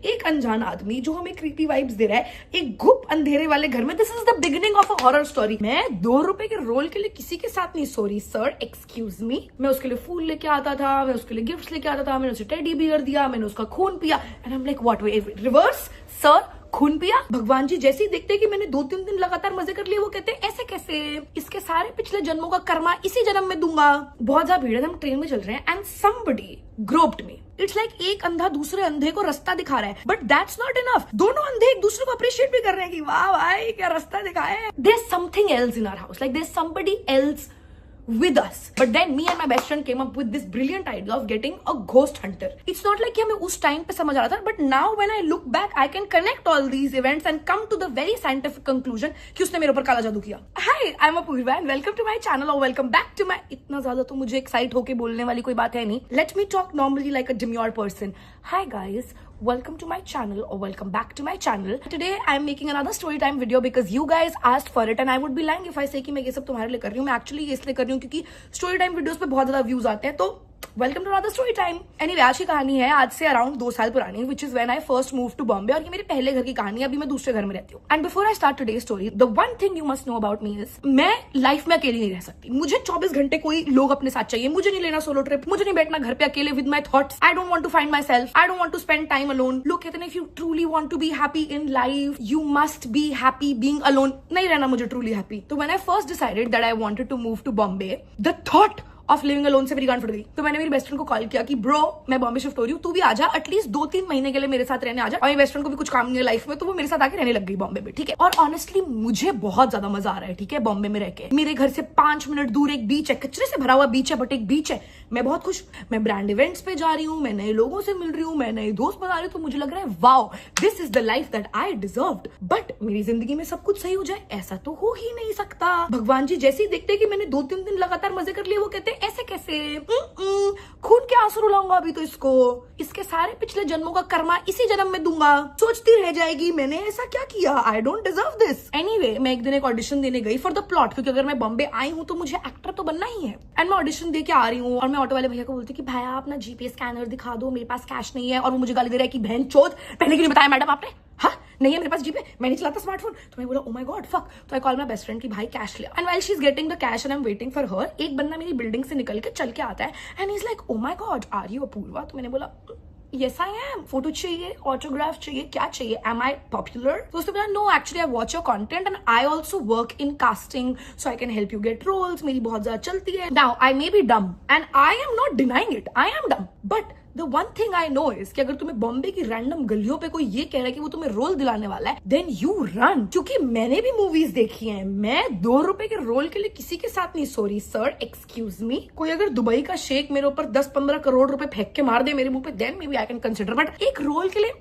एक अनजान आदमी जो हमें क्रीपी वाइब्स दे रहा है एक गुप्त अंधेरे वाले घर में। This is the beginning of a horror story. मैं 2 रुपए के रोल के लिए किसी के साथ नहीं सो रही सर, एक्सक्यूज मी। मैं उसके लिए फूल लेके आता था, मैं उसके लिए गिफ्ट्स लेके आता था, मैंने उसे टेडी बियर दिया, मैंने उसका खून पिया and I am like what, reverse sir, खून पिया। भगवान जी जैसे ही देखते हैं कि मैंने 2-3 दिन लगातार मजे कर लिए, वो कहते हैं ऐसे कैसे, इसके सारे पिछले जन्मों का कर्मा इसी जन्म में दूंगा। बहुत ज्यादा भीड़ है, हम ट्रेन में चल रहे हैं and somebody groped me. It's like एक अंधा दूसरे अंधे को रास्ता दिखा रहा है, बट दैट्स नॉट इनफ। दोनों अंधे एक दूसरे को अप्रिशिएट भी कर रहे हैं कि वाह भाई क्या रास्ता दिखाया है। There is something else in our house, like there is somebody else with us. But then me and my best friend came up with this brilliant idea of getting a ghost hunter. It's not like कि हमें उस time पे समझ आ रहा था, but now when I look back I can connect all these events and come to the very scientific conclusion कि उसने मेरे ऊपर काला जादू किया। Hi, I'm Apoorva and welcome to my channel or welcome back to my, इतना ज्यादा तो मुझे एक्साइट होके बोलने वाली कोई बात है नहीं। Let me talk normally like a demure person. Hi guys, welcome to my channel or welcome back to my channel. Today I'm making another story time video because you guys asked for it and I would be lying if I say कि मैं ये सब तुम्हारे लिए कर रही हूँ। मैं एक्चुअली इसलिए कर रही हूँ क्योंकि स्टोरी टाइम वीडियोस पे बहुत ज्यादा व्यूज आते हैं, तो welcome to another story time. Anyway, आज की कहानी है आज से अराउंड 2 साल पुरानी, which is when I first move to Bombay, और ये मेरे पहले घर की कहानी है। अभी मैं दूसरे घर में रहती हूँ। And before I start today story, the one thing you must know about me is, मैं लाइफ में अकेली नहीं रह सकती। मुझे 24 घंटे कोई लोग अपने साथ चाहिए। मुझे नहीं लेना सोलो ट्रिप, मुझे नहीं बैठना घर पे अकेले with my thoughts. I don't want to find myself, I don't want to spend time alone. लोग कहते हैं if you truly want to be happy in life you must be happy being alone. नहीं रहना मुझे truly happy. तो when I first decided that I wanted to move to Bombay, the thought of living alone से मेरी गांड फट गई। तो मैंने मेरी बेस्ट फ्रेंड को कॉल किया कि ब्रो मैं बॉम्बे शिफ्ट हो रही हूँ, तू भी आजा, एटलीस्ट 2-3 महीने के लिए मेरे साथ रहने आजा। और मेरी बेस्ट फ्रेंड को भी कुछ काम नहीं है लाइफ में, तो वो मेरे साथ आके रहने लग गई बॉम्बे में, ठीक है। और ऑनेस्टली मुझे बहुत ज्यादा मजा आ रहा है, ठीक है, बॉम्बे में रह के। मेरे घर से 5 मिनट दूर एक बीच है, कचरे से भरा हुआ बीच है, बट एक बीच है। मैं बहुत खुश, मैं ब्रांड इवेंट्स पे जा रही हूँ, मैं नए लोगों से मिल रही हूँ, मैं नए दोस्त बना रही हूँ, तो मुझे लग रहा है wow this is the life that I deserved. But मेरी जिंदगी में सब कुछ सही हो जाए ऐसा तो हो ही नहीं सकता। भगवान जी जैसे ही देखते हैं कि मैंने 2-3 दिन लगातार मजे कर लिए, वो कहते हैं ऐसे कैसे, खून के आंसू रुलाऊंगा अभी तो इसको, इसके सारे पिछले जन्मों का कर्मा इसी जन्म में दूंगा। सोचती रह जाएगी मैंने ऐसा क्या किया, I don't deserve this. Anyway, मैं एक दिन एक ऑडिशन देने गई फॉर द प्लॉट, क्योंकि अगर मैं बॉम्बे आई हूँ तो मुझे एक्टर तो बनना ही है। एंड मैं ऑडिशन दे के आ रही हूँ और मैं ऑटो वाले भैया को बोलती कि भैया अपना जीपीएस स्कैनर दिखा दो, मेरे पास कैश नहीं है। और वो मुझे गाली दे रहा है कि बहन चोद, पहले क्यों नहीं बताया मैडम आपने, हाँ नहीं है मेरे पास जीपे, मैं नहीं चलाता स्मार्टफोन। तो मैं बोला ओ माय गॉड फक। तो I call my best friend की भाई कैश ले। And while she is getting the cash and I am waiting for her, एक बंदा मेरी बिल्डिंग से निकल के चल के आता है and he is like oh my God are you Apoorva. तो मैंने बोला yes I am, फोटो चाहिए, ऑटोग्राफ चाहिए, क्या चाहिए, am I popular? तो उसने बोला no actually I watch your content and I also work in casting so I can help you get roles, मेरी बहुत ज्यादा चलती है। Now I may be dumb and I am not denying it, I am dumb, but the one thing I know is कि अगर तुम्हें बॉम्बे की random गलियों पे कोई ये कह रहा है कि वो तुम्हें रोल दिलाने वाला है, then you run, क्योंकि मैंने भी मूवीज देखी हैं। मैं 2 रुपए के रोल के लिए किसी के साथ नहीं सो रही सर, एक्सक्यूज मी। कोई अगर दुबई का शेख मेरे ऊपर 10-15 करोड़ रुपए फेंक के मार दे मेरे मुंह पे, then maybe I can consider, but एक रोल के लिए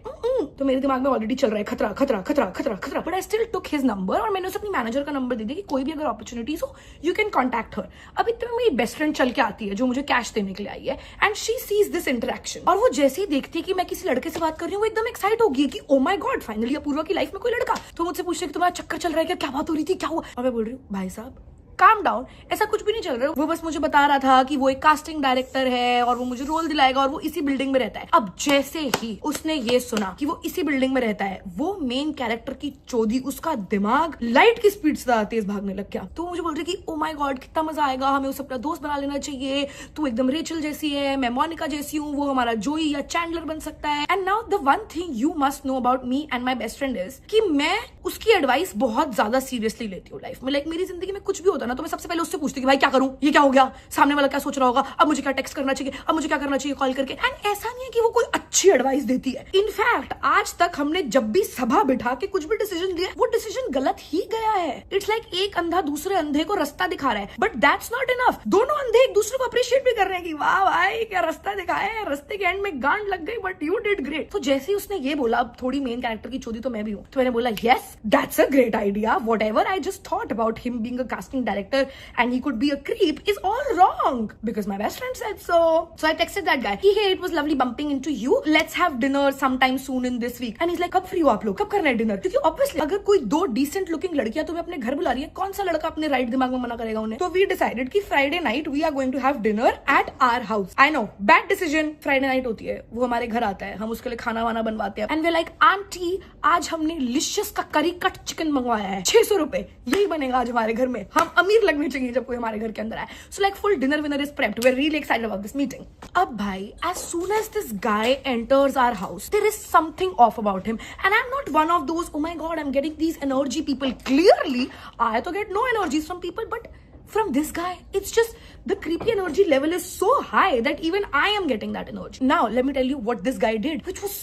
तो मेरे दिमाग में ऑलरेडी चल रहा है खतरा खतरा खतरा खतरा खतरा। But I still took his number और मैंने उसे अपनी मैनेजर का नंबर दे दिया कि कोई भी अगर अपॉर्चुनिटीज हो यू कैन कॉन्टैक्ट हर। अभी तो मेरी बेस्ट फ्रेंड चल के आती है जो मुझे कैश देने के लिए आई है and she sees this interaction, और वो जैसे ही देखती है कि मैं किसी लड़के से बात कर रही हूँ वो एकदम एक्साइट होगी कि oh my God finally Apoorva की लाइफ में कोई लड़का। तो मुझसे पूछते कि तुम्हारा चक्कर चल रहा है क्या बात हो रही थी, क्या हुआ? और मैं बोल रही हूँ भाई साहब काम डाउन, ऐसा कुछ भी नहीं चल रहा है। वो बस मुझे बता रहा था कि वो एक कास्टिंग डायरेक्टर है और वो मुझे रोल दिलाएगा और वो इसी बिल्डिंग में रहता है। अब जैसे ही उसने ये सुना कि वो इसी बिल्डिंग में रहता है, वो मेन कैरेक्टर की चोदी, उसका दिमाग लाइट की स्पीड से तेज भागने लग गया। तो मुझे बोल रही कि ओ माय गॉड कितना मजा आएगा, हमें उसे अपना दोस्त बना लेना चाहिए, तू एकदम रेचल जैसी है, मैं मोनिका जैसी हूँ, वो हमारा जोई या चैंडलर बन सकता है। And now the one thing you must know about me and my best friend is कि मैं उसकी एडवाइस बहुत ज्यादा सीरियसली लेती हूँ लाइफ में। लाइक मेरी जिंदगी में कुछ भी होता ना तो मैं सबसे पहले उससे पूछती कि भाई क्या करूं, ये क्या हो गया, सामने वाला क्या सोच रहा होगा, अब मुझे क्या टेक्स्ट करना चाहिए, अब मुझे क्या करना चाहिए कॉल करके। एंड ऐसा नहीं है कि वो कोई अच्छी एडवाइस देती है, इनफैक्ट आज तक हमने जब भी सभा बिठा के कुछ भी डिसीजन लिया वो डिसीजन गलत ही गया है। इट्स लाइक एक अंधा दूसरे अंधे को रास्ता दिखा रहा है, बट दैट्स नॉट इनफ। दोनों अंधे एक दूसरे को अप्रिशिएट भी कर रहे हैं कि वाह भाई क्या रास्ता दिखाया है, रास्ते के एंड में गांड लग गई बट यू डिड ग्रेट। तो जैसे ही उसने ये बोला अब थोड़ी मेन कैरेक्टर की चोदी तो मैं भी हूँ, तो मैंने बोला yes that's a great idea, whatever I just thought about him being a casting character and he could be a creep is all wrong because my best friend said so. So I texted that guy, hey, it was lovely bumping into you. Let's have dinner sometime soon in this week. And he's like, कब free हो आप लोग, कब करना है dinner? क्योंकि obviously अगर कोई दो decent looking लड़कियां तुम्हें अपने घर बुला रही है, कौन सा लड़का अपने राइट दिमाग में मना करेगा उन्हें? तो we decided कि Friday night we are going to have dinner at our house. I know, bad decision. Friday night होती है, वो हमारे घर आता है, हम उसके लिए खाना वाना बनवाते हैं. And we're like, आंटी आज हमने लिशियस का करी कट चिकन मंगवाया है, 600 रुपए, यही बनेगा आज हमारे घर में. हम अमीर लगने चाहिए जब कोई हमारे घर के अंदर आए. So like full dinner winner is prepped. We're really excited about this meeting. अब भाई, as soon as this guy enters our house, there is something off about him. And I'm not one of those, oh my god, I'm getting these energy people. Clearly, I to get no energies from people, but from this guy, it's just the creepy energy level is so high that even I am getting that energy. Now, let me tell you what this guy did, which was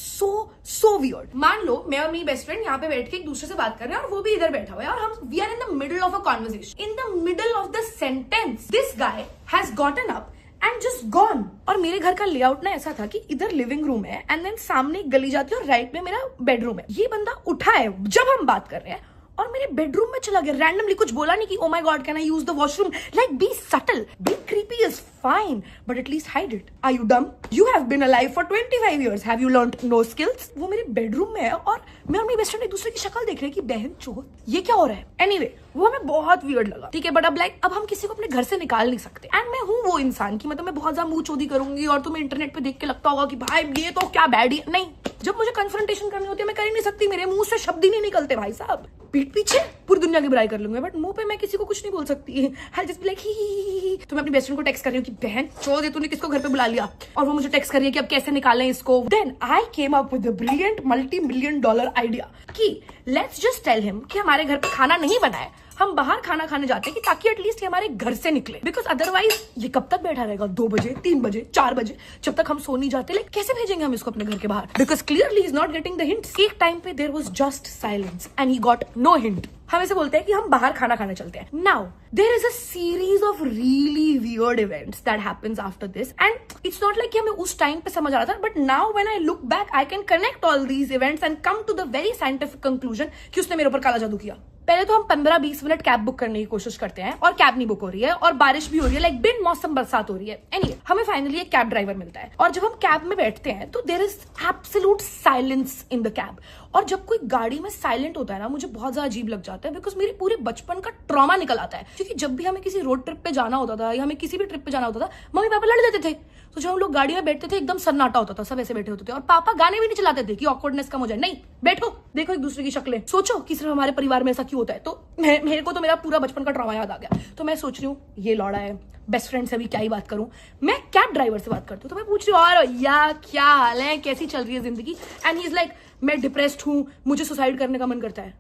so weird. मान लो मैं और मेरी best friend यहाँ पे बैठ के एक दूसरे से बात कर रहे हैं और वो भी इधर बैठा हुआ है और हम we are in the middle of a conversation. In the middle of the sentence, this guy has gotten up and just gone. और मेरे घर का लेआउट ना ऐसा था कि इधर लिविंग रूम है एंड देन सामने एक गली जाती है और राइट में मेरा बेडरूम है. ये बंदा उठा है जब हम बात कर रहे हैं और मेरे बेडरूम में चला गया रैंडमली. कुछ बोला नहीं कि oh my God can I use the washroom. Like be subtle, be creepy is fine but at least hide it. Are you dumb? You have been alive for 25 years. Have you learned no skills? वो मेरे bedroom में है और मैं और मेरी best friend एक दूसरे की शक्ल देख रहे हैं कि बहन चोद ये क्या हो रहा है. एनीवे, वो हमें बहुत वियर्ड लगा. ठीक है, बट अब हम किसी को अपने घर से निकाल नहीं सकते. एंड मैं हूँ वो इंसान की मतलब मैं बहुत ज्यादा मुंह चोदी करूंगी और तुम्हें इंटरनेट पे देख के लगता होगा कि भाई ये तो क्या बैड ही नहीं. जब मुझे कन्फ्रंटेशन करनी होती है मैं कर ही नहीं सकती. मेरे मुंह से शब्द ही नहीं निकलते भाई साहब. पीठ पीछे पूरी दुनिया की बुराई कर लूंगी बट मुंह पे मैं किसी को कुछ नहीं बोल सकती. I just be like he. तो मैं अपनी बेस्ट फ्रेंड को टेक्स्ट कर रही हूँ कि बहन चोद तूने किसको घर पे बुला लिया और वो मुझे टेक्स्ट कर रही है कि अब कैसे निकालें इसको. Then I came up with a brilliant $multi-million idea कि लेट्स जस्ट टेल हिम कि हमारे घर पे खाना नहीं बना है, हम बाहर खाना खाने जाते हैं कि ताकि एटलीस्ट ये हमारे घर से निकले. बिकॉज अदरवाइज ये कब तक बैठा रहेगा 2 बजे 3 बजे 4 बजे जब तक हम सो नहीं जाते. लाइक कैसे भेजेंगे हम इसको अपने घर के बाहर? Because clearly is not getting the hints. एक टाइम पे there was just silence and he got no hint. हम ऐसे बोलते हैं कि हम बाहर खाना खाने चलते हैं. Now there is a series of really weird events that happens after this and it's not like कि हमें उस टाइम पे समझ आ रहा था but now when I look back I can connect all these events and come to the very scientific conclusion कि उसने मेरे ऊपर काला जादू किया. पहले तो हम 15-20 मिनट कैब बुक करने की कोशिश करते हैं और कैब नहीं बुक हो रही है और बारिश भी हो रही है. लाइक बिन मौसम बरसात हो रही है. एनीवे, हमें फाइनली एक कैब ड्राइवर मिलता है और जब हम कैब में बैठते हैं तो there is absolute silence in the cab. और जब कोई गाड़ी में साइलेंट होता है ना मुझे बहुत ज्यादा अजीब लग जाता है बिकॉज मेरे पूरे बचपन का ट्रॉमा निकल आता है. क्योंकि जब भी हमें किसी रोड ट्रिप पे जाना होता था या हमें किसी भी ट्रिप पे जाना होता था मम्मी पापा लड़ देते थे. तो जब हम लोग गाड़ी में बैठते थे एकदम सन्नाटा होता था, सब ऐसे बैठे होते थे और पापा गाने भी नहीं चलाते थे कि ऑकवर्डनेस कम हो जाए. नहीं, बैठो देखो एक दूसरे की शक्लें, सोचो कि सिर्फ हमारे परिवार में ऐसा क्यों होता है. तो मेरे को तो मेरा पूरा बचपन का ट्रॉमा याद आ गया. तो मैं सोच रही हूँ ये लौड़ा है, बेस्ट फ्रेंड से अभी क्या ही बात करूं. मैं कैब ड्राइवर से बात करती हूँ तो मैं पूछ रही हूँ और या क्या हाल है, कैसी चल रही है जिंदगी. एंड ही इज लाइक मैं डिप्रेस्ड हूँ, मुझे सुसाइड करने का मन करता है.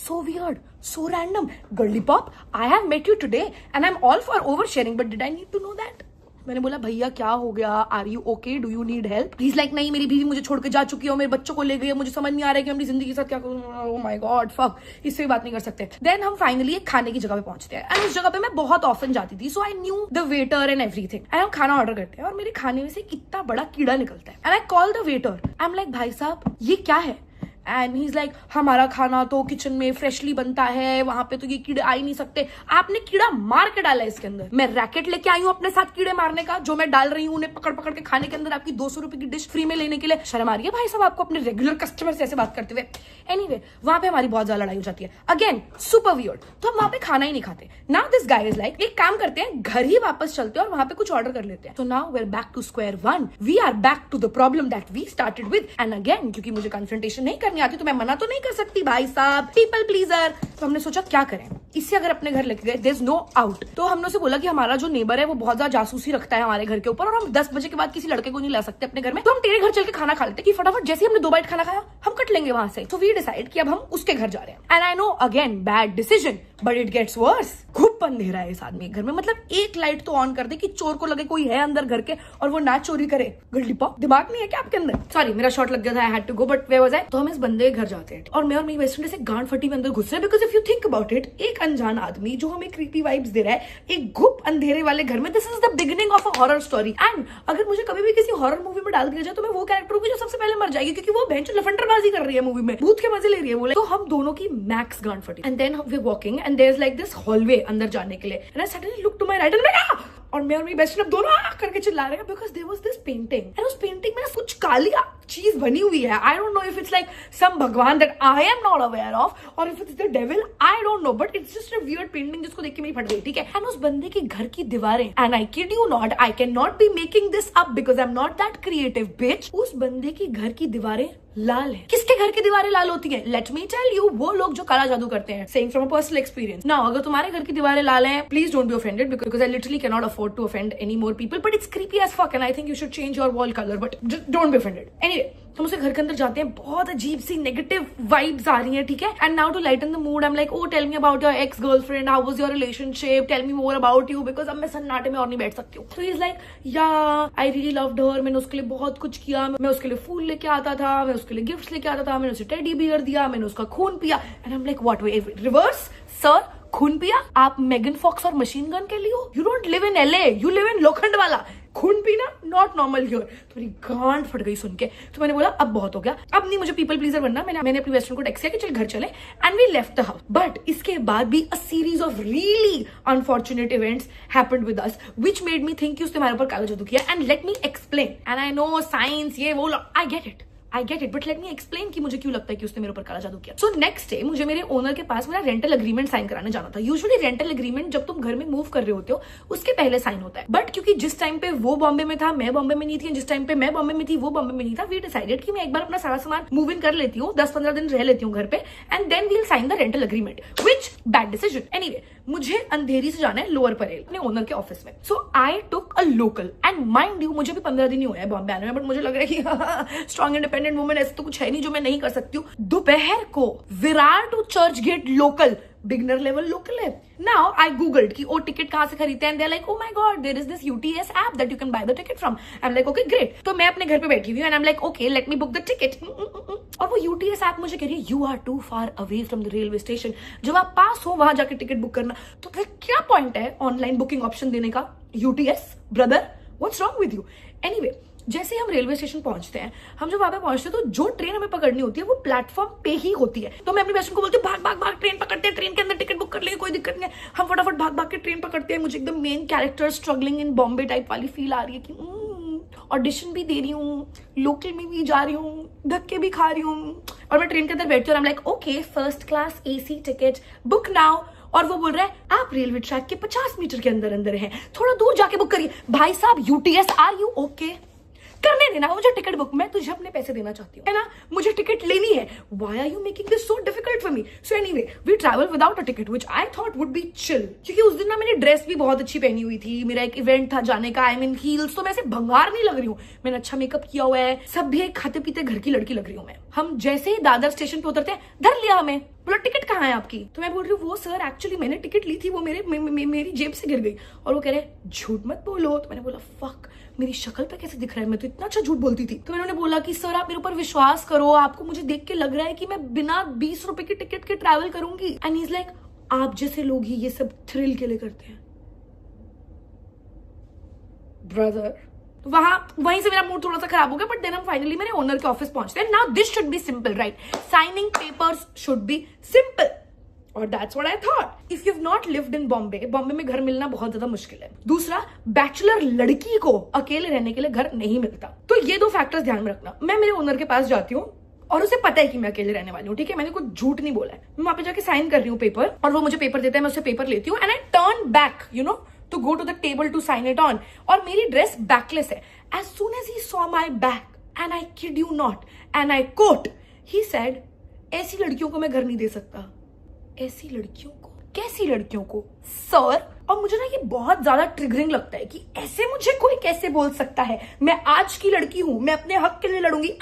So weird, so random. Girly pop, I have met you today and I'm all for oversharing, but did I need to know that? मैंने बोला भैया क्या हो गया, are you okay, do you need help? He is like नहीं मेरी बीवी मुझे छोड़ के जा चुकी है और मेरे बच्चों को ले गई है, मुझे समझ नहीं आ रहा है कि अपनी जिंदगी के साथ क्या करूं. ओह माय गॉड फक, इससे भी बात नहीं कर सकते. देन हम फाइनली एक खाने की जगह पे पहुंचते हैं एंड उस जगह पे मैं बहुत ऑफन जाती थी so I knew the waiter and everything. And हम खाना ऑर्डर करते हैं और मेरे खाने में से इतना बड़ा कीड़ा निकलता है and I call the waiter. I am like भाई साहब ये क्या है? एंड ही इज लाइक हमारा खाना तो किचन में फ्रेशली बनता है, वहां पे तो ये कीड़े आ ही नहीं सकते. आपने कीड़ा मार के डाला है इसके अंदर. मैं रैकेट लेके आई हूँ अपने साथ कीड़े मारने का जो मैं डाल रही हूँ उन्हें पकड़ पकड़ के खाने के अंदर आपकी 200 रुपए की डिश फ्री में लेने के लिए. शर्म आ रही है भाई साहब आपको अपने रेगुलर कस्टमर से ऐसे बात करते हुए. एनीवे, वहां पे हमारी बहुत ज्यादा लड़ाई हो जाती है. Again super weird. तो हम वहां पे खाना ही नहीं खाते. Now this guy is like एक काम करते हैं घर ही वापस चलते हैं और वहां पे कुछ ऑर्डर कर लेते हैं. तो now we are back to square one. We are back to the problem that we started with. And again क्योंकि मुझे कन्फ्रंटेशन नहीं करनी आती तो मैं मना तो नहीं कर सकती भाई साहब, पीपल प्लीजर. तो हमने सोचा क्या करें, इससे अगर अपने घर लेके गए देयर इज नो आउट. तो हमने उसे बोला कि हमारा जो नेबर है वो बहुत ज्यादा जासूसी रखता है हमारे घर के ऊपर और हम 10 बजे के बाद किसी लड़के को नहीं ला सकते अपने घर में. तो हम तेरे घर चल के खाना खा लेते कि फटाफट जैसे हमने 2 बाइट खाना खाया हम कट लेंगे वहां से. तो वी डिसाइड कि अब हम उसके घर जा रहे हैं. And I know again bad decision but it gets worse. खूब अंधेरा है इस आदमी के घर में, मतलब एक लाइट तो ऑन कर दे कि चोर को लगे कोई है अंदर घर के और वो ना चोरी करे. गर्ली पॉप दिमाग नहीं है क्या आपके अंदर? सॉरी मेरा शॉट लग गया था, I had to go but where was I. तो हम इस बंदे के घर जाते हैं और मैं और मेरी बेस्ट फ्रेंड से गांड फटी में अंदर घुस रहे हैं because if you think about it एक अनजान आदमी जो हमें क्रीपी वाइब्स दे रहा है एक गुप अंधेरे वाले घर में. This is the beginning of a horror story. And अगर मुझे कभी भी किसी हॉरर मूवी में डाल दिया जाए तो मैं वो कैरेक्टर होगी जो सबसे पहले मर जाएगी क्योंकि वो बेंच लफंडर बाजी कर रही है मूवी में, भूत के मजे ले रही है बोले। तो हम दोनों की मैक्स गांड फटी। And then we walking and there is like this hallway अंदर जाने के लिए, and I suddenly look to my right and और मैं और मेरी बेस्ट फ्रेंड दोनों करके चिल्ला रहे हैं because there was this painting, and उस पेंटिंग में कुछ काली चीज बनी हुई है। I don't know if it's like some भगवान that I am not aware of और if it's the devil, I don't know, but it's just a weird painting जिसको देख के मेरी फट गई, ठीक है। एंड उस बंदे के घर की दीवारें, and I kid you not, I can not be making this up because I am not that creative bitch, उस बंदे की घर की दीवारें लाल है। किसके घर की दीवारें लाल होती हैं? लेट मी टेल यू, वो लोग जो काला जादू करते हैं। Saying from a personal experience. Now अगर तुम्हारे घर की दीवारें लाल हैं, please don't be offended because I literally can not afford to offend any more people, but it's creepy as fuck and I think you should change your wall colour, but don't be offended. Anyway, हम उसके घर के अंदर जाते हैं, बहुत अजीब सी negative vibes आ रही हैं, ठीक है। And now to lighten the mood I am like, oh tell me about your ex girlfriend, how was your relationship, tell me more about you, because अब मैं सन्नाटे में और नहीं बैठ सकती हूँ। तो ही इज लाइक, या आई रियली लव्ड हर, मैंने उसके लिए बहुत कुछ किया, मैं उसके लिए फूल लेके आता था, मैं उसके लिए गिफ्ट्स लेके आता था, मैंने उसे टेडी बियर दिया, मैंने उसका खून पिया। And I am like, what, reverse sir, खून पिया? आप मेगन फॉक्स और मशीन गन के लिए हो? You don't live in LA, you live in लोखंड वाला। खून पीना नॉट नॉर्मल हियर। तो मेरी गांड फट गई सुन के। तो मैंने बोला अब बहुत हो गया, अब नहीं मुझे पीपल प्लीजर बनना। मैंने अपनी बेस्ट फ्रेंड को टेक्स्ट किया कि चल घर चले, and we left the house. But इसके बाद भी a series of really unfortunate events happened with us which made me think कि उसने हमारे ऊपर काला जादू किया। And let me explain, and I know science ये वो, I get it, but let me explain कि मुझे क्यों लगता है कि उसने मेरे ऊपर काला जादू किया। सो नेक्स्ट डे मुझे मेरे ओनर के पास मेरा रेंटल एग्रीमेंट साइन कराने जाना था। यूजुअली रेंटल एग्रीमेंट जब तुम घर में मूव कर रहे होते हो उसके पहले साइन होता है, बट क्योंकि जिस टाइम पे वो बॉम्बे में था, मैं बॉम्बे में नहीं थी, जिस टाइम पे मैं बॉम्बे में थी वो बॉम्बे में नहीं था, वी डिसाइडेड कि मैं एक बार अपना सारा सामान मूव इन कर लेती हूँ, 10-15 दिन रह लेती हूँ घर पे, and then we'll sign the rental agreement, which bad decision. Anyway, मुझे अंधेरी से जाना है लोअर परेल अपने ओनर के ऑफिस में। So I took a local, and mind you मुझे भी 15 दिन ही हुए हैं बॉम्बे आने में, बट मुझे लग रहा है कि स्ट्रॉन्ग इंडिपेंडेंट वुमेन ऐसे तो कुछ है नहीं जो मैं नहीं कर सकती हूँ। दोपहर को Virar to Churchgate local, beginner level local है। नाउ आई गूगल्ड कि ओ टिकट कहां से खरीदते हैं, they are like, oh my God, there is this UTS app that you can buy the ticket from. I am like, okay great. तो मैं अपने घर पे बैठी हुई हूं and I am like, okay let me book the ticket. और वो UTS ऐप मुझे कह रही है, you are too far away from the railway station, जब आप पास हो वहां जाके टिकट बुक करना। तो फिर क्या पॉइंट है ऑनलाइन बुकिंग ऑप्शन देने का? UTS brother, what's wrong with you? Anyway, जैसे हम रेलवे स्टेशन पहुंचते हैं, हम जब वहां पे पहुंचते हैं तो जो ट्रेन हमें पकड़नी होती है वो प्लेटफॉर्म पे ही होती है। तो मैं अपनी बेस्ट फ्रेंड को बोलती हूँ, भाग भाग भाग ट्रेन पकड़ते हैं, ट्रेन के अंदर टिकट बुक कर लेंगे, कोई दिक्कत नहीं है। हम फटाफट भाग भाग के ट्रेन पकड़ते हैं। मुझे एकदम main character struggling in Bombay type वाली फील आ रही है कि ऑडिशन भी दे रही हूँ, लोकल में भी जा रही हूँ, धक्के भी खा रही हूँ। और मैं ट्रेन के अंदर बैठती हूँ और I'm like, okay first class AC ticket book now. और वो बोल रहा है आप रेलवे ट्रैक के 50 मीटर के अंदर अंदर हैं, थोड़ा दूर जाके बुक करिए। भाई साहब UTS, आर यू ओके? करने देना मुझे टिकट बुक, मैं तुझे अपने पैसे देना चाहती हूँ, है ना, मुझे टिकट लेनी है। Why are you making this so difficult for me? So anyway, we travel without a ticket which I thought would be chill, क्योंकि उस दिन ना मैंने ड्रेस भी बहुत अच्छी पहनी हुई थी, मेरा एक इवेंट था जाने का, आई मीन हील्स, तो मैं ऐसे भंगार नहीं लग रही हूँ, मैंने अच्छा मेकअप किया हुआ है, सब भी एक खाते पीते घर की लड़की लग रही हूँ मैं। हम जैसे ही दादर स्टेशन पे उतरते हैं, धर लिया हमें, बोला टिकट कहाँ है आपकी? तो मैं बोल रही हूँ वो सर एक्चुअली मैंने टिकट ली थी, वो मेरी जेब से गिर गई। और वो कह रहे झूठ मत बोलो। तो मैंने बोला फक, मेरी शक्ल पे कैसे दिख रहा है, मैं तो इतना अच्छा झूठ बोलती थी। तो मैंने बोला कि सर आप मेरे ऊपर विश्वास करो, आपको मुझे देख के लग रहा है कि मैं बिना 20 रुपए की टिकट के ट्रैवल करूंगी। एंड ही इज लाइक, आप जैसे लोग ही ये सब थ्रिल के लिए करते हैं ब्रदर। वहीं से मेरा मूड थोड़ा सा खराब हो गया, बट देन हम फाइनली मेरे ओनर के ऑफिस पहुंचते हैं। Now this should be simple right, signing papers should be simple, और that's what I thought. If you have not lived in Bombay में घर मिलना बहुत ज्यादा मुश्किल है। दूसरा, बैचलर लड़की को अकेले रहने के लिए घर नहीं मिलता। तो ये 2 फैक्टर्स ध्यान में रखना। मैं मेरे ओनर के पास जाती हूँ और उसे पता है कि मैं अकेले रहने वाली हूँ, ठीक है, मैंने कुछ झूठ नहीं बोला है। मैं वहां पे जाके साइन कर रही हूँ पेपर, और वो मुझे पेपर देता है, मैं उससे पेपर लेती हूँ, and I turn back you know to go to the table to sign it on. और मेरी ड्रेस बैकलेस है। As soon as he saw my back, and I kid you not, and I quote, he said, ऐसी लड़कियों को मैं घर नहीं दे सकता। ऐसी लड़कियों को? कैसी लड़कियों को सर? और मुझे ना ये बहुत ज्यादा ट्रिगरिंग लगता है कि ऐसे मुझे कोई कैसे बोल सकता है। मैं आज की लड़की हूं, मैं अपने हक के लिए लड़ूंगी।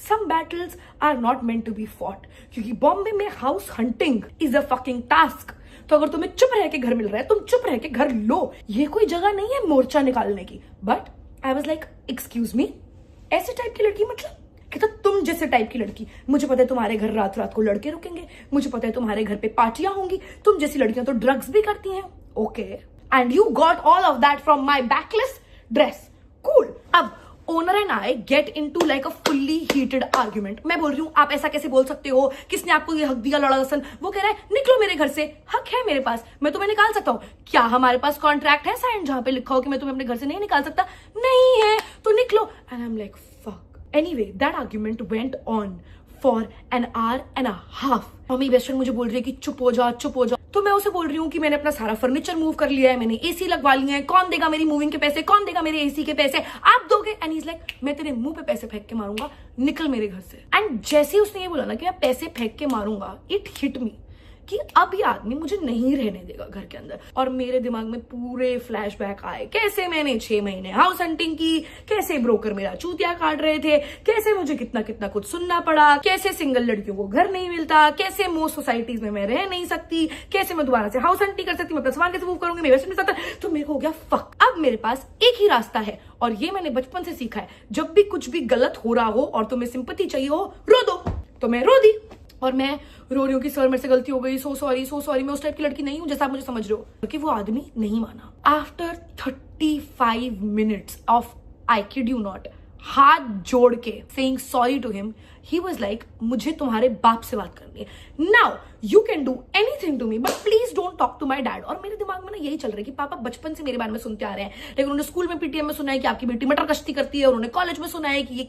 Some battles are not meant to be fought, क्योंकि बॉम्बे में house hunting is a fucking task. तो अगर तुम्हें चुप रह के घर मिल रहा है, तुम चुप रह के घर लो, ये कोई जगह नहीं है मोर्चा निकालने की। But I was like, excuse me, ऐसे टाइप की लड़की मतलब? कहता तुम जैसे टाइप की लड़की, मुझे पता है तुम्हारे घर रात रात को लड़के रुकेंगे, मुझे पता है तुम्हारे घर पे पार्टियां होंगी, तुम जैसी लड़कियां तो ड्रग्स भी करती हैं। Okay, and you got all of that from my backless dress, cool. अब owner and I get into like a fully heated argument. मैं बोल रही हूँ आप ऐसा कैसे बोल सकते हो, किसने आपको ये हक दिया लड़ा सन। वो कह रहा है निकलो मेरे घर से, हक है मेरे पास, मैं तुम्हें निकाल सकता हूँ। क्या हमारे पास कॉन्ट्रैक्ट है साइन जहां पे लिखा हो कि मैं तुम्हें अपने घर से नहीं निकाल सकता? नहीं है, तो निकलो। And I am like fuck. Anyway that argument went on for an hour and a half. मेरी बेस्ट फ्रेंड मुझे बोल रही है कि चुप हो जा चुप हो जा। तो मैं उसे बोल रही हूँ कि मैंने अपना सारा फर्नीचर मूव कर लिया है, मैंने एसी लगवा लिया है, कौन देगा मेरी मूविंग के पैसे, कौन देगा मेरे एसी के पैसे, आप दोगे। एंड इज लाइक मैं तेरे मुंह पे पैसे फेंक के मारूंगा, निकल मेरे घर से। एंड जैसे ही उसने ये बोला ना कि मैं पैसे फेंक के मारूंगा, इट हिट मी कि अब ये आदमी मुझे नहीं रहने देगा घर के अंदर। और मेरे दिमाग में पूरे फ्लैशबैक आए, कैसे मैंने 6 महीने हाउस हंटिंग की, कैसे ब्रोकर मेरा चूतिया काट रहे थे, कैसे मुझे कितना कितना कुछ सुनना पड़ा, कैसे सिंगल लड़कियों को घर नहीं मिलता, कैसे मोस्ट सोसाइटीज में मैं रह नहीं सकती, कैसे मैं दोबारा से हाउस हंटिंग कर सकती, मैं अपना सामान कैसे मूव करूंगी, मेरे वेस्ट में। तो मेरे को हो गया फक, अब मेरे पास एक ही रास्ता है, और ये मैंने बचपन से सीखा है, जब भी कुछ भी गलत हो रहा हो और तुम्हें सिंपैथी चाहिए हो, रो दो। तो मैं रो दी, और मैं रो रही हूँ कि सर मेरे से गलती हो गई, सो सॉरी, मैं उस टाइप की लड़की नहीं हूँ जैसा आप मुझे समझ रहे हो। क्योंकि वो आदमी नहीं माना। After 35 minutes of, I kid you not, हाथ जोड़ के saying sorry to him, he was like मुझे तुम्हारे बाप से बात करनी है, now you can do anything to me but please don't talk to my dad. और मेरे दिमाग में ना यही चल रहा है कि पापा बचपन से मेरे बारे में सुनते आ रहे हैं, लेकिन उन्होंने स्कूल में पीटीएम में सुना है कि आपकी बेटी मटर कश्ती करती है, उन्होंने कॉलेज में सुना है कि ये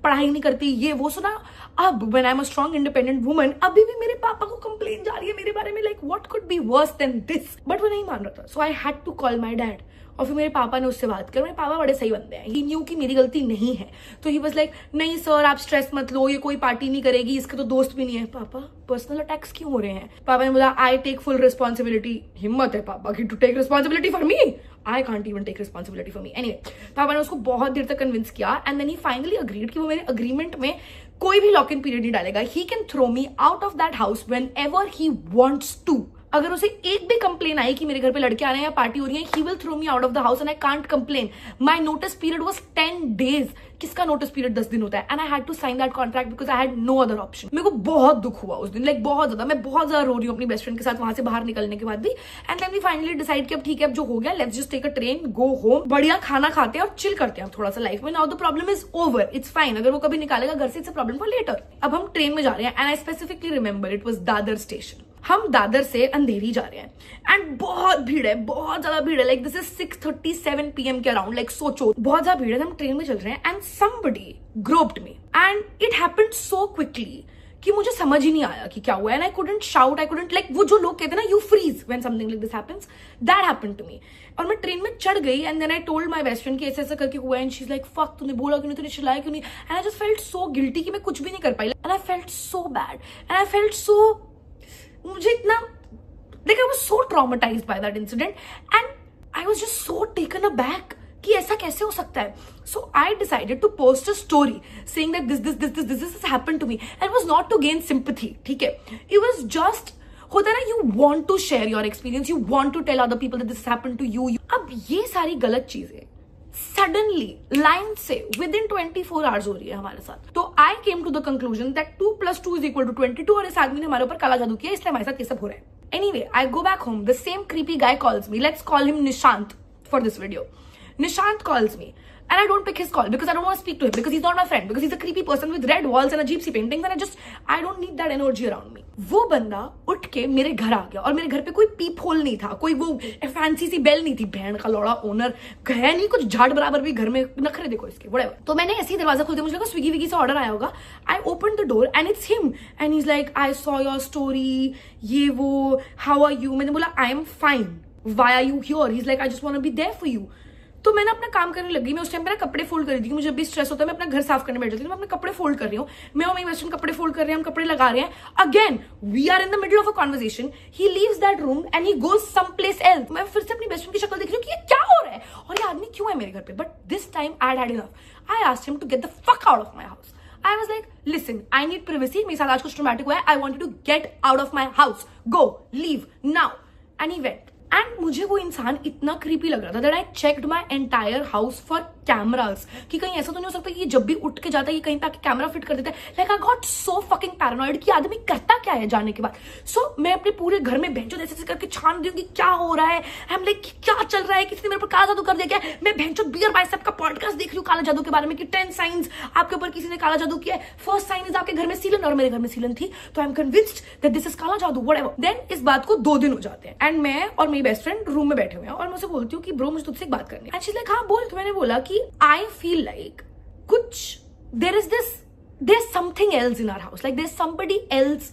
पढ़ाई नहीं करती, ये वो सुना। अब when I am a strong independent woman, अभी भी मेरे पापा को कंप्लेन जा रही है मेरे बारे में, like what could be worse than this. But वो नहीं मान रहा था, so I had to call my dad. और फिर मेरे पापा ने उससे बात कर, मेरे पापा बड़े सही बंदे हैं, ही न्यू कि मेरी गलती नहीं है, तो ही वाज लाइक नहीं सर आप स्ट्रेस मत लो, ये कोई पार्टी नहीं करेगी, इसके तो दोस्त भी नहीं है। पापा पर्सनल अटैक्स क्यों हो रहे हैं? पापा ने बोला आई टेक फुल रिस्पॉन्सिबिलिटी। हिम्मत है पापा की to take responsibility for me, I can't even take responsibility for me. Anyway पापा ने उसको बहुत देर तक कन्विंस किया, and then he finally agreed कि वो मेरे अग्रीमेंट में कोई भी लॉक इन पीरियड नहीं डालेगा, he can throw me out of that house whenever he wants to. अगर उसे एक भी कंप्लेन आई कि मेरे घर पे लड़के आ रहे हैं या पार्टी हो रही है, he will throw me out of the house and I can't complain. My notice period was 10 days। किसका नोटिस पीरियड 10 दिन होता है? And I had to sign that contract because I had no other option. मेरे को बहुत दुख हुआ उस दिन, लाइक बहुत ज्यादा, मैं बहुत ज्यादा रो रही हूँ अपनी बेस्ट फ्रेंड के साथ वहां से बाहर निकलने के बाद भी। And then we finally decide कि अब ठीक है, अब जो हो गया let's just take a train, go home, बढ़िया खाना खाते हैं और चिल करते हैं थोड़ा सा लाइफ में। Now the problem is over, it's fine. अगर वो कभी निकालेगा घर से, it's a problem for later. अब हम ट्रेन में जा रहे हैं, and I specifically remember it was Dadar station. हम दादर से अंधेरी जा रहे हैं, एंड बहुत भीड़ है, बहुत ज्यादा भीड़ है, लाइक दिस इज 6:37 PM के अराउंड, लाइक सोचो बहुत ज्यादा भीड़ है। हम ट्रेन में चल रहे हैं, and somebody groped me, and it happened so quickly कि मुझे समझ ही नहीं आया कि क्या हुआ। And I couldn't shout, I couldn't, like वो जो लोग कहते हैं ना you freeze when something like this happens, that happened to me. और मैं ट्रेन में चढ़ गई, and then I told my best friend कि ऐसे ऐसा करके हुआ है, and she is like fuck, तूने बोला क्यों नहीं, तूने चिल्लाया क्यों नहीं? And I just felt so guilty कि मैं कुछ भी नहीं कर पाई, and I felt so bad, and I felt so, मुझे इतना, like I was so traumatized by that incident and I was just so taken aback कि ऐसा कैसे हो सकता है। So I decided to post a story saying that this has happened to me, and it was not to gain sympathy, ठीक है, it was just, होता है ना, you want to share your experience, you want to tell other people that this has happened to you। अब ये सारी गलत चीजें सडनली लाइन से विद इन 24 आवर्स हो रही है हमारे साथ। तो I came to the conclusion that 2 + 2 = 22, और इस आदमी ने हमारे ऊपर काला जादू किया, इसलिए हमारे साथ ये सब हो रहा है। Anyway, I go back home. The same creepy guy calls me. Let's call him Nishant for this video. Nishant calls me. And I don't pick his call because I don't want to speak to him, because he's not my friend, because he's a creepy person with red walls and अजीब सी paintings, and I don't need that energy around me. वो बंदा उठ के मेरे घर आ गया, और मेरे घर पे कोई पीप होल नहीं था, कोई वो फैंसी सी बेल नहीं थी। बहन का लौड़ा ओनर है नहीं, कुछ झाड़ बराबर भी घर में, नखरे देखो इसके, whatever। तो मैंने ऐसे ही दरवाजा खोल दिया, मुझे लगा स्विगी विगी से ऑर्डर आया होगा। I open the door and it's him, and he is like I saw your story, ये वो, हाउ आर यू? मैंने बोला I am fine, why are you here? He is like I just want to be there for you. तो मैंने अपना काम करने लगी। मैं उस टाइम पे ना कपड़े फोल्ड कर रही थी, मुझे भी स्ट्रेस होता है, मैं अपना घर साफ करने बैठ जाती हूँ, मैं अपने कपड़े फोल्ड कर रही हूँ। मैं और मेरी बेस्ट फ्रेंड कपड़े फोल्ड कर रहे हैं, हम कपड़े लगा रहे हैं। Again we are in the middle of a conversation, he leaves that room and he goes some place else. मैं फिर से अपनी बेस्ट फ्रेंड की शक्ल देख रही हूँ कि ये क्या हो रहा है और ये आदमी क्यों है मेरे घर पे। But this time I had enough. I asked him to get the fuck out of my house. I was like, listen, I need privacy. मेरे साथ आज कुछ ट्रॉमेटिक हुआ है, I want you to get out of my house. Go, leave now. And he went. And मुझे वो इंसान इतना क्रीपी लग रहा था that I checked my entire house for cameras, कि कहीं ऐसा तो नहीं हो सकता कि ये जब भी उठ के जाता है ये कहीं पे आके कैमरा फिट कर देता है। Like I got so fucking paranoid कि आदमी करता क्या है जाने के बाद। सो मैं अपने पूरे घर में बेंचो ऐसे करके छान रही हूँ कि क्या हो रहा है, आई एम लाइक क्या चल रहा है, किसी ने मेरे पर काला जादू कर दिया क्या। मैं बेंचो बियर बाइसेप का पॉडकास्ट देख रही हूँ काला जादू के बारे में कि 10 साइंस आपके ऊपर किसी ने काला जादू किया है। फर्स्ट साइन इज आपके घर में सीलन, और मेरे घर में सीलन थी, तो I am convinced that this is काला जादू व्हाटएवर। देन इस बात को 2 दिन हो जाते हैं एंड मैं और मेरी बेस्ट फ्रेंड रूम में बैठे हुए हैं और मैं उसे बोलती हूँ कि ब्रो मुझे तुझसे एक बात करनी है। एंड शी इज लाइक हाँ बोल। तो मैंने बोला कि आई फील लाइक कुछ there is something else in our house, like there is somebody else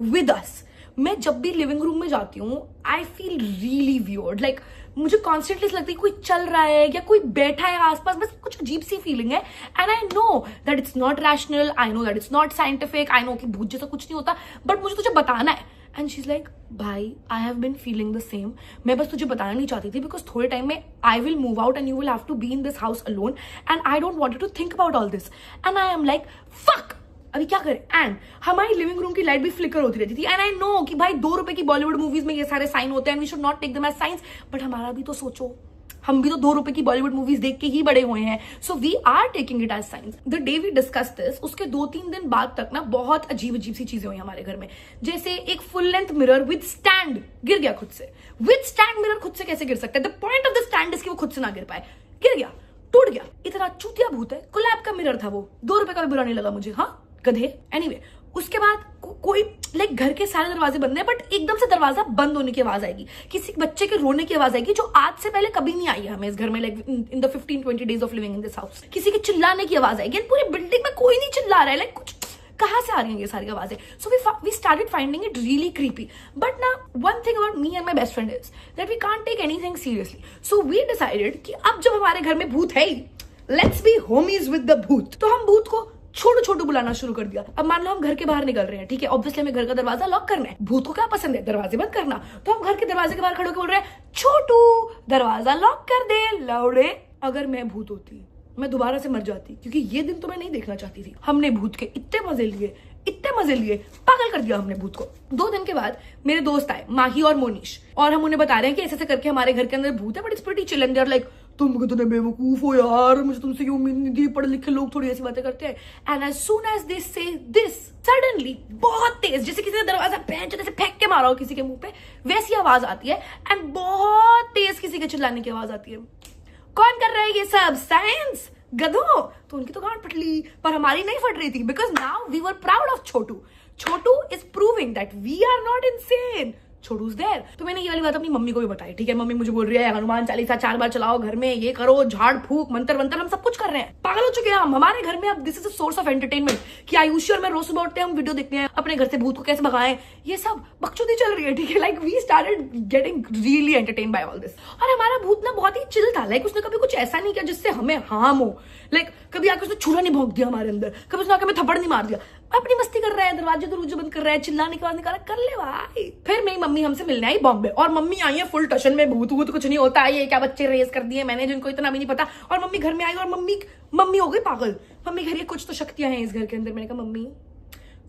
with us. मैं जब भी लिविंग रूम में जाती हूँ I feel really weird, like मुझे कॉन्स्टेंटली लगता है कोई चल रहा है या कोई बैठा है आसपास, बस कुछ अजीब सी फीलिंग है। And I know that it's not rational, I know that it's not scientific, I know कि भूत जैसा कुछ नहीं होता, बट मुझे तुझे बताना है। एंड शी इज लाइक भाई I have been feeling the same, मैं बस तुझे बताना नहीं चाहती थी बिकॉज थोड़े टाइम में I will move out and you will have to be in this house alone and I don't want to think about all this. And I am like fuck अभी क्या करें। एंड हमारी living room की light भी flicker होती रहती थी and I no कि भाई 2 रुपए की बॉलीवुड मूवीज में ये सारे साइन होते हैं, we should not take them as science, but हमारा भी तो सोचो, हम भी तो 2 रुपए की बॉलीवुड मूवीज देख के ही बड़े हुए हैं, so we are taking it as science. The day we discuss this, उसके 2-3 दिन बाद तक ना बहुत अजीब सी चीजें हुई हमारे घर में। जैसे एक full length mirror with stand गिर गया खुद से। विद स्टैंड मिरर खुद से कैसे गिर सकता है? The point of the stand is कि वो खुद से ना गिर पाए, गिर गया, टूट गया। इतना चूतिया भूत है, कोलैब का मिरर था वो, 2 रुपए का भी बुरा नहीं लगा मुझे, हाँ गधे। एनीवे उसके बाद कोई लाइक घर के सारे दरवाजे बंद है, बट एकदम से दरवाजा बंद होने की आवाज आएगी, किसी बच्चे के रोने की आवाज आएगी जो आज से पहले कभी नहीं आई है हमें इस घर में, like in the 15-20 days of living in this house. किसी के चिल्लाने की आवाज आएगी, पूरी बिल्डिंग में कोई नहीं चिल्ला रहा है, लाइक कुछ कहां से आ रही है ये सारी आवाजें। So we started finding it really creepy. But ना one thing about me and my best friend is that we can't take anything seriously. So we decided कि अब जब हमारे घर में भूत है, let's be homies with the भूत। तो हम भूत को छोटू छोटू बुलाना शुरू कर दिया। अब मान लो हम घर के बाहर निकल रहे हैं, ठीक है, ऑब्वियसली हमें घर का दरवाजा लॉक करना है, भूत को क्या पसंद है? दरवाजे बंद करना। तो हम घर के दरवाजे के बाहर खड़े होकर बोल रहे हैं छोटू दरवाजा लॉक कर दे लौड़े। अगर मैं भूत होती मैं दोबारा से मर जाती, क्योंकि ये दिन तो मैं नहीं देखना चाहती थी। हमने भूत के इतने मजे लिए, पागल कर दिया हमने भूत को। 2 दिन के बाद मेरे दोस्त आए, माही और मोनीश, और हम उन्हें बता रहे हैं कि ऐसे करके हमारे घर के अंदर भूत है, but it's pretty chill. And they are like तुम कितने बेवकूफ हो यार, मुझे तुमसे क्यों उम्मीद नहीं थी, पढ़े लिखे लोग थोड़ी ऐसी बातें करते हैं। And as soon as they say this, suddenly बहुत तेज, जैसे किसी ने दरवाजा बेंच जैसे फेंक के मारा हो किसी के मुंह पे, वैसी आवाज आती है एंड बहुत तेज किसी के चिल्लाने की आवाज आती है। कौन कर रहा है ये सब? साइंस गधो। तो उनकी तो गांड फट ली, पर हमारी नहीं फट रही थी, because now we were proud of Chhotu. Chhotu is proving that we are not insane, Chhotu is there. तो मैंने ये वाली बात अपनी मम्मी को भी बताई, ठीक है, मम्मी मुझे बोल रही है हनुमान चालीसा 4 बार चलाओ घर में, ये करो, झाड़ फूक मंत्र वंत्र, हम सब कुछ कर रहे हैं, पागल हो चुके हैं हम। हमारे घर में अब this is a source of entertainment कि आयुषी और मैं रोज सुबह उठते हैं, हम वीडियो देखते हैं अपने घर से भूत को कैसे भगाएं, ये सब बकचोदी चल रही है, ठीक है। Like we started getting really entertain by all this. और हमारा भूत ना बहुत ही चिल था, लाइक उसने कभी कुछ ऐसा नहीं किया जिससे हमें हार्म हो। लाइक कभी आके उसने छुरा नहीं भोंक दिया हमारे अंदर, कभी उसने आके हमें थप्पड़ नहीं मार दिया, अपनी मस्ती कर रहा है, दरवाजे दरवाजे बंद कर रहा है, चिल्लाने की आवाज निकाला, कर ले भाई। फिर मेरी मम्मी हमसे मिलने आई बॉम्बे, और मम्मी आई है फुल टशन में, भूत वूत कुछ नहीं होता है, ये क्या बच्चे रेस कर दिए मैंने जिनको इतना भी नहीं पता। और मम्मी घर में आई और मम्मी हो गई पागल। मम्मी कह रही है कुछ तो शक्तियां हैं इस घर के अंदर। मैंने कहा मम्मी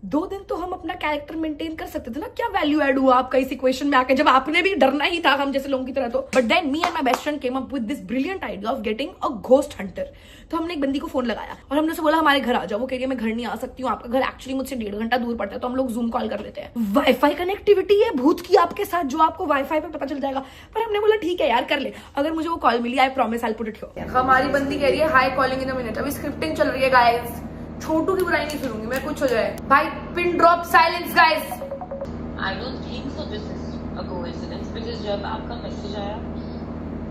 2 दिन तो हम अपना कैरेक्टर मेंटेन कर सकते थे ना, क्या वैल्यू एड हुआ आपका इस इक्वेशन में आके, जब आपने भी डरना ही था हम जैसे लोगों की तरह। तो but than me and my best friend came up with this brilliant idea of getting a ghost Hunter. तो हमने एक बंदी को फोन लगाया और हमने उसे बोला हमारे घर आ जाओ। वो कह रही है मैं घर नहीं आ सकती हूँ, आपका घर एक्चुअली मुझसे 1.5 घंटा दूर पड़ता है, तो हम लोग जूम कॉल कर लेते हैं। वाईफाई कनेक्टिविटी है भूत की आपके साथ, जो आपको वाईफाई पे पता चल जाएगा। पर हमने बोला ठीक है यार कर ले, अगर मुझे वो कॉल मिली I promise I put it here. हमारी बंदी कह रही है hi calling in a minute, अभी स्क्रिप्टिंग चल रही है गाइस, छोटू की बुराई नहीं सुनूंगी मैं, कुछ हो जाए भाई। Pin drop silence guys. I don't think so this is a coincidence, because जब आपका मैसेज आया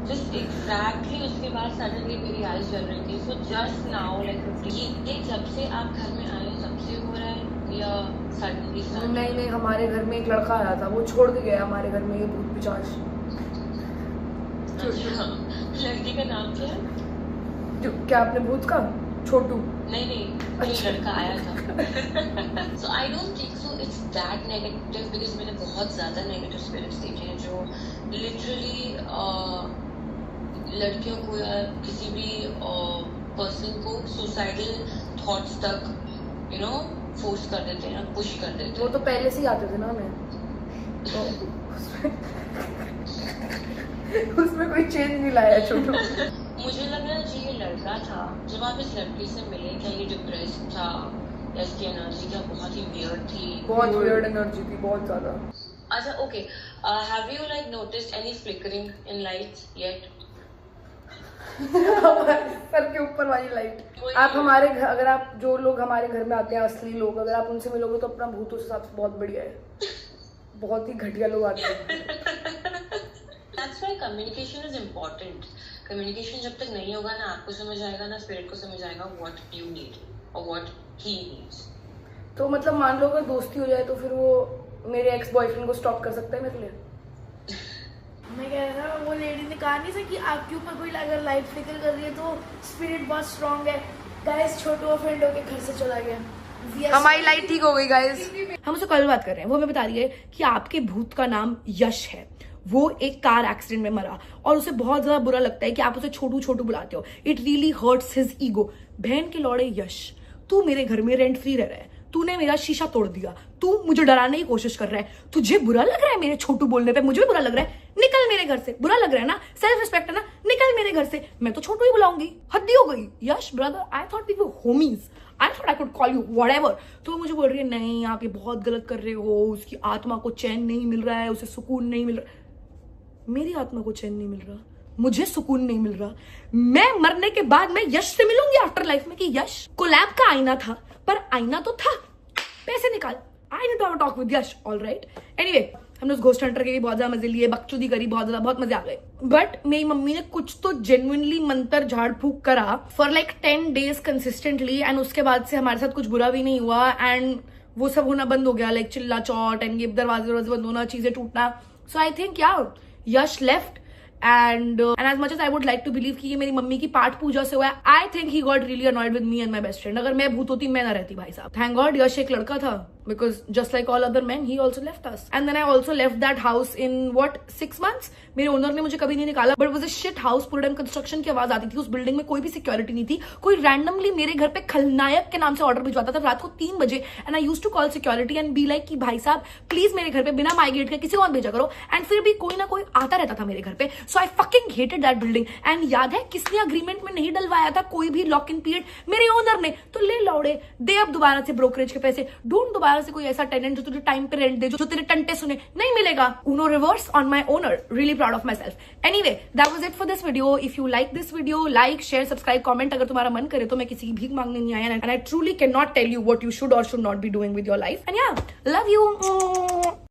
जस्ट एग्जैक्टली उसके बाद सडनली मेरी आईज जल रही थी। सो जस्ट नाउ लाइक ये जब से आप घर में आए तब से हो रहा है या सडनली? नहीं, हमारे घर में एक लड़का आया था, वो छोड़ के गया हमारे घर में ये भूत पिशाच। अच्छा, लड़की का नाम क्या है? क्या आपने भूत का? छोटू। नहीं अच्छा। लड़का आया था। So I don't think so it's that negative, because मैंने बहुत ज्यादा नेगेटिव स्पिरिट्स देखे हैं जो लिटरली लड़कियों को या किसी भी पर्सन को सुसाइडल थॉट्स तक फोर्स कर देते हैं, पुश कर देते हैं। वो तो पहले से ही आते थे ना हमें। उसमें कोई चेंज नहीं लाया छोटू। मुझे लग रहा जी ये लड़का था। जब आप इस लड़की से मिले, क्या ये डिप्रेस्ड था या इसकी एनर्जी क्या बहुत ही वियर्ड थी? बहुत वियर्ड एनर्जी थी, बहुत ज्यादा। अच्छा, okay, have you like noticed any flickering in lights yet? Sir के ऊपर वाली लाइट। आप हमारे घर, अगर आप जो लोग हमारे घर में आते हैं असली लोग, अगर आप उनसे मिलोगे तो अपना भूत उस हिसाब से बहुत बढ़िया है। बहुत ही घटिया लोग आते हैं। That's why communication is important. Communication जब तक नहीं होगा ना आपको समझ आएगा ना स्पिरिट को समझ आएगा what you need or what he needs. तो मतलब मान लो अगर दोस्ती हो जाए तो फिर वो मेरे एक्स बॉयफ्रेंड को स्टॉप कर सकता है मेरे लिए? मैं कह रहा था वो लेडी ने कहा नहीं था कि आपके ऊपर कोई अगर लाइट फ्लिकर कर रही है तो स्पिरिट बहुत स्ट्रांग है। गाइस छोटू ऑफेंड होके घर से चला गया, हमारी लाइट ठीक हो गई गाइस। हम उससे कल बात कर रहे हैं, वो हमें बता रही है कि आपके भूत का नाम यश है। वो एक कार एक्सीडेंट में मरा और उसे बहुत ज्यादा बुरा लगता है कि आप उसे छोटू छोटू बुलाते हो। It really hurts his ego. बहन के लौड़े यश, तू मेरे घर में रेंट फ्री रह रहा है, तूने मेरा शीशा तोड़ दिया, तू मुझे डराने की कोशिश कर रहा है, तुझे बुरा लग रहा है मेरे छोटू बोलने पे? मुझे भी बुरा लग रहा है, निकल मेरे घर से। बुरा लग रहा है ना, सेल्फ रिस्पेक्ट है ना, निकल मेरे घर से। मैं तो छोटू ही बुलाऊंगी, हद्दी हो गई। Yes brother, I thought we were homies, I thought I could call you whatever. तो मुझे बोल रही है नहीं आप ये बहुत गलत कर रहे हो, उसकी आत्मा को चैन नहीं मिल रहा है, उसे सुकून नहीं मिल रहा। मेरी आत्मा को चैन नहीं मिल रहा, मुझे सुकून नहीं मिल रहा। मैं मरने के बाद मैं यश से मिलूंगी आफ्टर लाइफ में कि यश कोलैब का आईना था, पर आईना तो था, पैसे निकाल। I need to have a talk with Yash, alright. Anyway, हमने उस घोस्ट हंटर के भी बहुत ज्यादा मजे लिए, बकचोदी करी बहुत ज्यादा, बहुत मजे आ गए। बट मेरी मम्मी ने कुछ तो जेन्युइनली मंत्र झाड़ फूक करा for like 10 days consistently, and उसके बाद से हमारे साथ कुछ बुरा भी नहीं हुआ एंड वो सब होना बंद हो गया, लाइक चिल्ला चौट एंड ये दरवाजे बंद होना, चीजें टूटना। सो आई थिंक यार यश left and as much as I would like to believe कि ये मेरी मम्मी की पाठ पूजा से हुआ है, I think he got really annoyed with me and my best friend. अगर मैं भूत होती मैं ना रहती भाई साहब। Thank God यश एक लड़का था, because just like all other men he also left us, and then I also left that house in what 6 months। मेरे ओनर ने मुझे कभी नहीं निकाला, but it was a shit house, पूरे टाइम कंस्ट्रक्शन की आवाज आती थी, उस बिल्डिंग में कोई भी सिक्योरिटी नहीं थी, कोई रैंडमली मेरे घर पे खलनायक के नाम से ऑर्डर भिजवाता था रात को 3 बजे, and I used to call security and be like कि भाई साहब प्लीज मेरे घर पे बिना माई गेट के किसी को भेजा करो, एंड फिर भी कोई ना कोई आता रहता था मेरे घर पे। So I fucking hated that building. And याद है किसने अग्रीमेंट में नहीं डलवाया था कोई भी लॉक इन पीरियड? मेरे ओनर ने। तो ले लौड़े, दे अब दोबारा से ब्रोकरेज के पैसे, ढूंढ दोबारा से कोई ऐसा टेनेंट जो तुझे टाइम पे रेंट दे, जो तेरे टंटे सुने। नहीं मिलेगा। Uno reverse on my owner, really proud of myself. Anyway, that was it for this video. If you like this video, like share subscribe comment. अगर तुम्हारा मन करे तो मैं किसी की भीख मांगने नहीं आया, and I truly can not tell you what you should or should not be doing with your life. And yeah, love you.